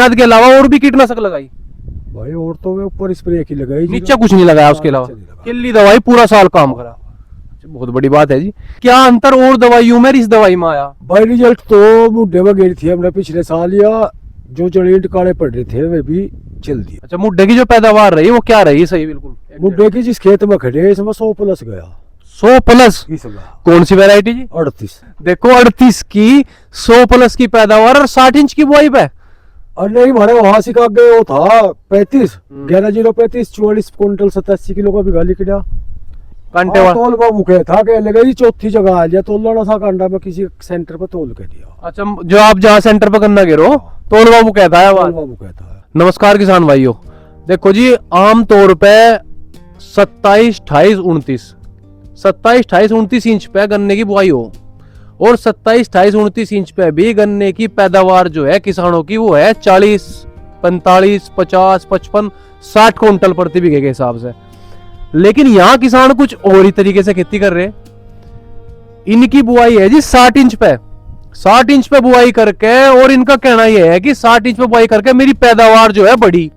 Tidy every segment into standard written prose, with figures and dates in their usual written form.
खाद के अलावा और भी कीटनाशक लगाई? भाई और तो वे ऊपर स्प्रे की लगाई जी, नीचे कुछ नहीं लगाया उसके अलावा? किल्ली दवाई पूरा साल काम करा, बहुत बड़ी बात है जी। क्या अंतर और दवाइयों में इस दवाई में आया? भाई रिजल्ट तो मुड्ढे में गिरी थी हमने पिछले साल, या जो जड़ीट काले पड़ रहे थे वे भी चल दिया। अच्छा, मुड्ढे की जो पैदावार रही वो क्या रही? सही बिल्कुल मुड्ढे की जिस खेत में खड़े इसमें 100+ गया। 100+? कौन सी वैरायटी जी? 38। देखो 38 की 100+ की पैदावार और 60 इंच की बुआई पे। और नहीं हमारे वहां से गए वो था 35, 11,035, 44 क्विंटल 87 किलो का बिघा लिख दिया। कांटे वाला तोल बाबू के था के लगा जी, चौथी जगह आ गया तोलना सा कांडा में किसी सेंटर पर तोल के दिया। अच्छा, जो आप जहाँ सेंटर पर गन्ना गिरो तोल बाबू कहता है? तोल बाबू कहता है। नमस्कार किसान भाइयों, देखो जी आम तौर पे 27, 28, 29, 27, 28, 29 इंच पे गन्ने की बुआई हो और 27, 28, 29 इंच पे भी गन्ने की पैदावार जो है किसानों की वो है 40, 45, 50, 55, 60 क्विंटल प्रति बीघे के हिसाब से। लेकिन यहाँ किसान कुछ और ही तरीके से खेती कर रहे हैं। इनकी बुआई है जी 60 इंच पे, 60 इंच पे बुआई करके, और इनका कहना यह है कि 60 इंच पे बुआई करके मेरी पैदावार जो है बढ़ी।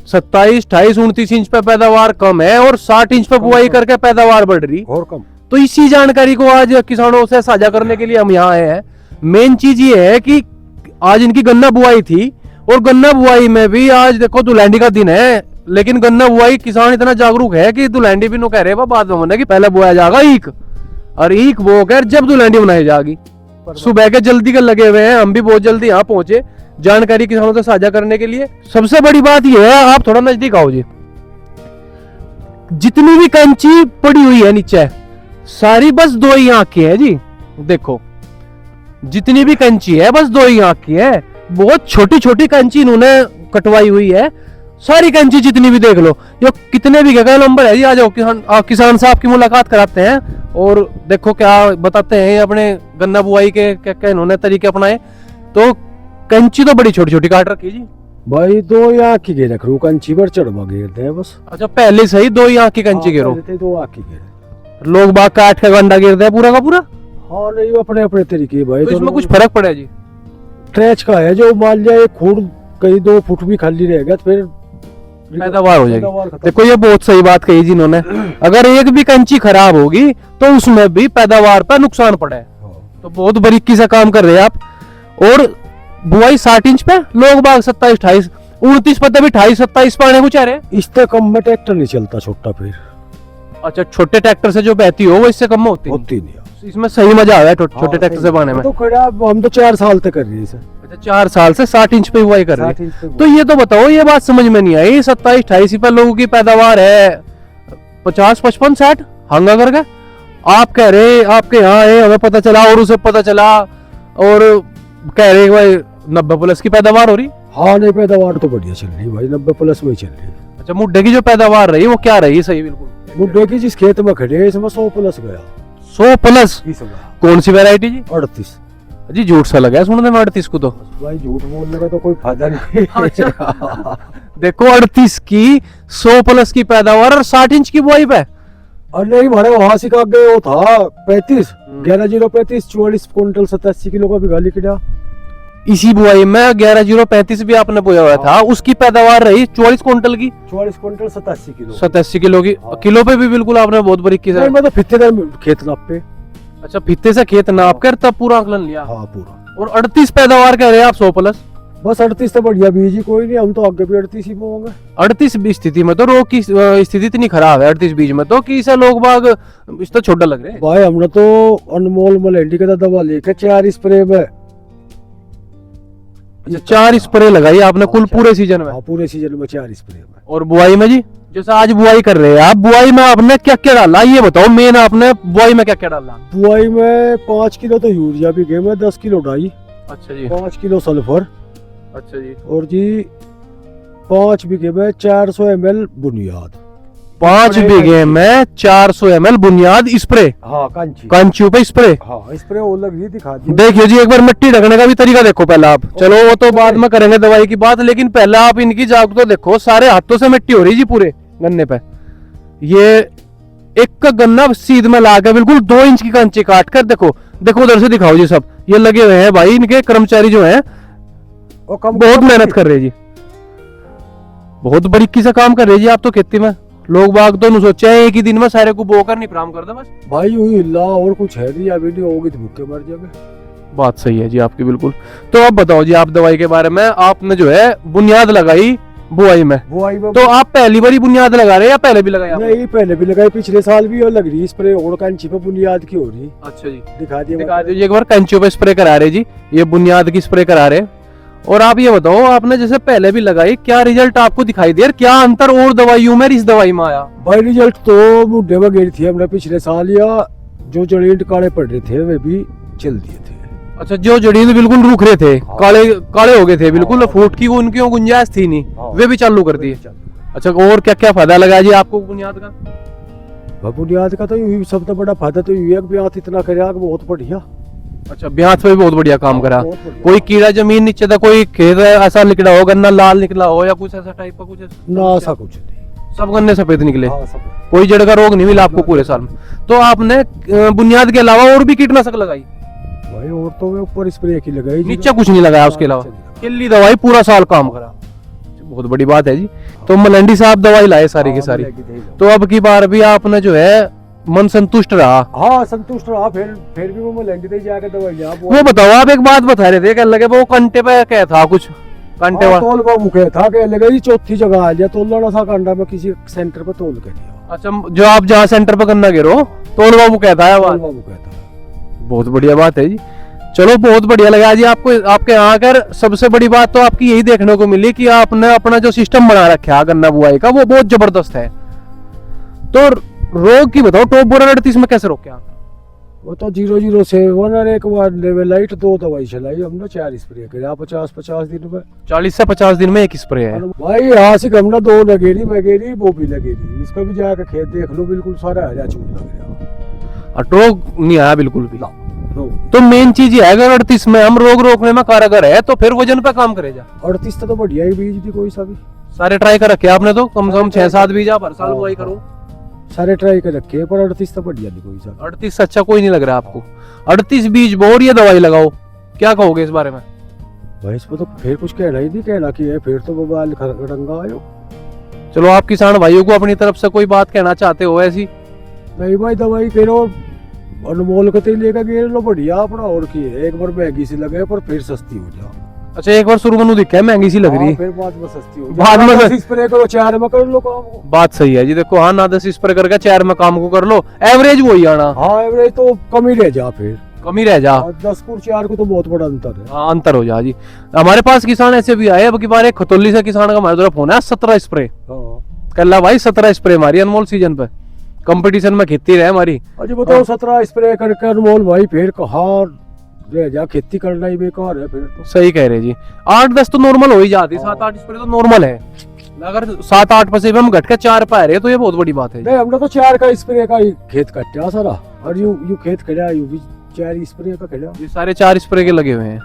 27, 28, 29 इंच पे पैदावार कम है और 60 इंच पे बुआई करके पैदावार बढ़ रही और कम। तो इसी जानकारी को आज किसानों से साझा करने के लिए हम यहाँ आए हैं। मेन चीज ये है कि आज इनकी गन्ना बुआई थी और गन्ना बुआई में भी आज देखो दुलहंडी का दिन है, लेकिन गन्ना बुआई किसान इतना जागरूक है कि दुलहंडी भी नो कह रहे बाद में होने की पहले बोया जाएगा ईख, और ईख बो कर जब दुलहंडी बनाई जाएगी। सुबह के जल्दी के लगे हुए हैं, हम भी बहुत जल्दी यहाँ पहुंचे जानकारी किसानों से साझा करने के लिए। सबसे बड़ी बात यह है, आप थोड़ा नजदीक आओ जी, जितनी भी कंची पड़ी हुई है नीचे सारी बस 2 ही आंख की है जी। देखो जितनी भी कंची है बस 2 ही आंख की है, बहुत छोटी छोटी कंची इन्होंने कटवाई हुई है। सारी कंची जितनी भी देख लो, ये कितने भी का नंबर है जी। आ जाओ किसान साहब की मुलाकात कराते हैं और देखो क्या बताते हैं अपने गन्ना बुआई के क्या क्या इन्होंने तरीके अपनाए। तो कंची तो बड़ी छोटी छोटी काट रखी जी भाई, 2 आंख की गे रख रू, कंची पर चढ़वा घेरते हैं बस। अच्छा, पहले से ही 2 आंख की कंची गिरो? 2 आंख की घेर लोग बाग काट के गंडा गिरते हैं पूरा का पूरा? हाँ नहीं, अपने अपने तरीके भाई। तो इसमें कुछ फर्क पड़ा जी? ट्रेच का है, जो मान लिया एक खूड़ कहीं 2 फुट भी खाली रहेगा तो फिर पैदावार हो जाएगी। देखो ये बहुत सही बात कही जिन्होंने, अगर एक भी कंची खराब होगी तो उसमें भी पैदावार पर नुकसान पड़ा है। तो बहुत बारीकी से काम कर रहे हैं आप। और बुआई 60 इंच पे, लोग बाग 27, 28, 29 पे भी 28, 27 पाने को चाह रहे हैं। इससे कम में ट्रैक्टर नहीं चलता छोटा फिर। अच्छा, छोटे ट्रैक्टर से जो बहती हो वो इससे कम होती नहीं। इसमें सही मजा आया छोटे ट्रैक्टर से पाने में। तो खड़ा हम तो 4 साल तक कर रही है। अच्छा, 4 साल से 60 इंच पे बुआई कर रही है। तो ये तो बताओ, ये बात समझ में नहीं आई, 27, 28 पे लोगों की पैदावार है 50, 55, 60 हंगा करके। आप कह रहे आपके यहाँ है, हमें पता चला और उसे पता चला और कह रहे भाई 90+ की पैदावार हो रही। हाँ नहीं, पैदावार तो बढ़िया चल रही भाई, 90+ में चल रही। अच्छा, मुड्ढे की जो पैदावार रही वो क्या रही? सही बिल्कुल। मुड्ढे की जिस खेत में खड़े इसमें 100+ गया। 100+? कौन सी वैरायटी जी? 38 जी। झूठ सा लगा सुनने में 38 को तो। भाई झूठ बोलने का तो कोई फायदा नहीं। अच्छा। देखो 38 की 100+ की पैदावार और 60 इंच की बुआई पे। और नहीं हमारे वहां से गए वो था 35, 11,035, 44 क्विंटल 87 किलो का बिघा लिख दिया। इसी बुआई में 11,035 भी आपने बोया हुआ था, उसकी पैदावार रही 44 क्विंटल की। 44 क्विंटल 87 किलो। 87 किलो की। किलो पे भी बिल्कुल आपने बहुत बारीकी से। मैं तो फित्ते खेत नाप पे। अच्छा, फित्ते से खेत नाप कर तब पूरा आकलन लिया? हाँ पूरा। और 38 पैदावार कह रहे हैं आप 100+? बस 38 तो बढ़िया बीज ही कोई नहीं, हम तो आगे भी 38 ही बोएंगे। 38 स्थिति में तो रोग की स्थिति इतनी खराब है 38 बीज में तो कि इसे लोग बाग इस तो छोटा लग रहे हैं। भाई हमने तो अनमोल मलेंडी का दवा लेके 4 स्प्रे में। 4 स्प्रे लगाई आपने कुल पूरे सीजन में? पूरे सीजन में 4 स्प्रे में। और बुआई में जी, जैसे आज बुआई कर रहे हैं आप, बुआई में आपने क्या क्या डाला ये बताओ? मेन आपने बुआई में क्या क्या डाला? बुआई में 5 किलो तो यूरिया भी गए में, 10 किलो डाई। अच्छा जी। 5 किलो सल्फर। अच्छा जी। और जी 5 बीघे में 400 ml बुनियाद। 5 बीघे में 400 ml बुनियाद स्प्रे? हाँ, कांचियों पे स्प्रे। हाँ, स्प्रे वो लग रही दिखा दी। देखिए जी, एक बार मिट्टी ढकने का भी तरीका देखो पहले आप। चलो वो तो बाद में करेंगे दवाई की बात, लेकिन पहले आप इनकी जाग तो देखो, सारे हाथों से मिट्टी हो रही जी पूरे गन्ने पे। ये एक का गन्ना सीध में ला के बिल्कुल 2 इंच की कंची काट कर देखो, देखो उधर से दिखाओ जी सब, ये लगे हुए हैं भाई इनके कर्मचारी जो हैं। और कम बहुत मेहनत कर रहे जी, बहुत बारीकी से काम कर रहे जी आप तो खेती में। लोग बाग तो सोचे हैं एक ही दिन में सारे को बोकर नहीं प्राम कर दे बस। भाई यूं ही हिला और कुछ है नहीं, अभी नहीं होगी तो भूखे मर जाएंगे। बात सही है जी आपकी बिल्कुल। तो अब बताओ जी आप दवाई के बारे में, आपने जो है बुनियाद लगाई बुआई में, बुआई में तो आप पहली बारी बुनियाद लगा रहे हैं या पहले भी लगाया? नहीं, पहले भी लगाई, पिछले साल भी, और लग रही स्प्रे और कैंची पे बुनियाद की हो रही। अच्छा जी, दिखा दिया, दिखा दीजिए एक बार। कैंचियों पे स्प्रे करा रहे जी, ये बुनियाद की स्प्रे करा रहे। और आप ये बताओ, आपने जैसे पहले भी लगाई, क्या रिजल्ट आपको दिखाई दे, क्या अंतर और दवाइयों में इस दवाई में आया? भाई रिजल्ट तो बुढ़े में गई थी हमने पिछले साल, या जो जड़ीं काले पड़ रहे थे वे भी चल दिए थे। अच्छा, जो जड़ीन बिल्कुल रूख रहे थे, हाँ। काले काले हो गए थे बिल्कुल, हाँ। फूट की उनकी गुंजाइश थी नहीं, हाँ। वे भी चालू कर दिए। अच्छा, और क्या क्या फायदा लगा जी आपको बुनियाद का? बुनियाद का तो यूं सबसे बड़ा फायदा तो यूं है कि ब्याज इतना करे बहुत बढ़िया। अच्छा, ब्याज पे भी बहुत बढ़िया काम करा। बहुत बढ़िया। कोई कीड़ा जमीन नीचे था, कोई खेत ऐसा निकला हो, गन्ना लाल निकला हो या कुछ ऐसा टाइप का कुछ? ना ऐसा कुछ नहीं, सब गन्ने सफेद निकले, हाँ, सब। कोई जड़ का रोग नहीं मिला आपको पूरे साल में। तो आपने बुनियाद के अलावा और भी कीटनाशक लगाई? भाई और तो मैं ऊपर स्प्रे की लगाई, नीचे कुछ नहीं लगाया उसके अलावा? किल्ली दवाई पूरा साल काम करा, बहुत बड़ी बात है जी। तो मलंडी साहब दवाई लाए सारी की सारी, तो अब की बार भी आपने जो है मन संतुष्ट रहा? हाँ संतुष्ट रहा। फिर भी वो मलंडी दे जाके दवाई लिया। वो बताओ, आप एक बात बता रहे थे, क्या लगे वो कंटे पे क्या था कुछ, कंटे वाला? तोल बाबू के था कि लगा जी चौथी जगह आ गया, तोलना था कंडा में किसी सेंटर पे तोल के दिया। अच्छा, जो आप जहाँ सेंटर पे गन्ना गिरो, तोल बाबू कहता है? तोल बाबू कहता है। बहुत बढ़िया बात है जी। चलो, बहुत बढ़िया लगा जी आपको आपके यहाँ आकर। सबसे बड़ी बात तो आपकी यही देखने को मिली कि आपने अपना जो सिस्टम बना रखा है गन्ना बुआई का, वो बहुत जबरदस्त है। तो रोग की बताओ, टॉप बोरर 38 में कैसे रोके आप? वो तो 007 और एक बार लेवल लाइट 2 दवाई चलाई हमने, 4 स्प्रे किया 50-50 दिन में। 40 से 50 दिन में एक स्प्रे है? भाई यहाँ से हमने 2 लगेरी मगेरी, वो भी लगेरी, इसका भी जाकर खेत देख लो, बिल्कुल सारा हरा चूर लग रहा। और रोग नहीं आया बिल्कुल भी? रोग तो मेन चीज ये है, अगर 38 में हम रोग रोकने में कारगर है तो फिर वजन पे काम करेगा। 38 तो बढ़िया ही बीज थी, कोई सा भी सारे ट्राई कर रखे आपने, तो कम से कम 6-7 बीज आप हर साल बुआई करो। सारे ट्राई कर रखे, पर 38 तो बढ़िया नहीं कोई सा। 38 से अच्छा कोई नहीं लग रहा आपको? 38 बीज बो और ये दवाई लगाओ, क्या कहोगे इस बारे में? भाई इसमें तो फिर कुछ कहना ही नहीं, कहना की है फिर तो बबाल खड़ंगा आयो। चलो, आप किसान भाइयों को अपनी तरफ से कोई बात कहना चाहते हो ऐसी? नहीं भाई, दवाई करो अनमोल के तेल लेकर गे लो, बढ़िया अपना। और की है, एक बार महंगी सी लगे पर फिर सस्ती हो जाओ। अच्छा, एक बार शुरू में दिखा है महंगी सी लग रही है, फिर बाद में सस्ती हो बाद में जाए। स्प्रे करो 4 में कर लो काम को। बात सही है जी। देखो, हाँ ना 10 स्प्रे करके 4 में काम को कर लो, एवरेज वही आना। हाँ एवरेज तो कम ही रह जा, फिर कमी रह जा। 10 को 4 को तो बहुत बड़ा अंतर है। हाँ, अंतर हो जा जी। हमारे पास किसान ऐसे भी आए, अब की बार एक खतौली से किसान का हमारे तरफ फोन है, 17 स्प्रे कल्ला भाई, 17 स्प्रे मारी अनमोल सीजन पे, कंपटीशन में खेती रहे हमारी। अजी बताओ 17 स्प्रे करके अनमोल भाई फिर कहाँ रह जा, खेती करना ही बेकार है फिर तो। सही कह रहे जी। 8-10 तो नॉर्मल हो ही जाती, 7-8 स्प्रे तो नॉर्मल है। अगर 7-8 पे से भी हम घट के 4 पे आ रहे तो ये बहुत बड़ी बात है। नहीं, हमने तो 4 का स्प्रे का ही खेत कटा सारा, और यू खेत खड़ा, यू भी 4 स्प्रे का खड़ा। ये सारे 4 स्प्रे के लगे हुए हैं।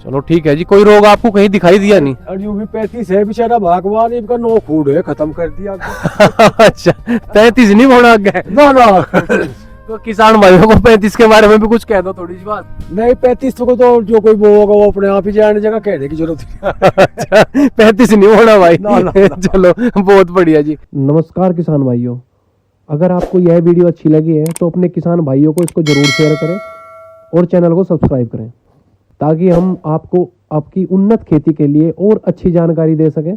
चलो ठीक है जी। कोई रोग आपको कहीं दिखाई दिया नहीं? और यू भी 35 है बेचारा, भगवान इनका 9 फूड है, खत्म कर दिया। अच्छा, 33 नहीं होना गया ना ना तो किसान भाइयों को 35 के बारे में भी कुछ कह दो थोड़ी सी बात। नहीं, 35 को तो जो कोई वो होगा वो अपने आप ही जाने जगह कहने की जरूरत नहीं। अच्छा, 35 नहीं होना भाई। ना, ना, ना। चलो, बहुत बढ़िया जी। नमस्कार किसान भाइयों, अगर आपको यह वीडियो अच्छी लगी है तो अपने किसान भाइयों को इसको जरूर शेयर करें और चैनल को सब्सक्राइब करें, ताकि हम आपको आपकी उन्नत खेती के लिए और अच्छी जानकारी दे सकें।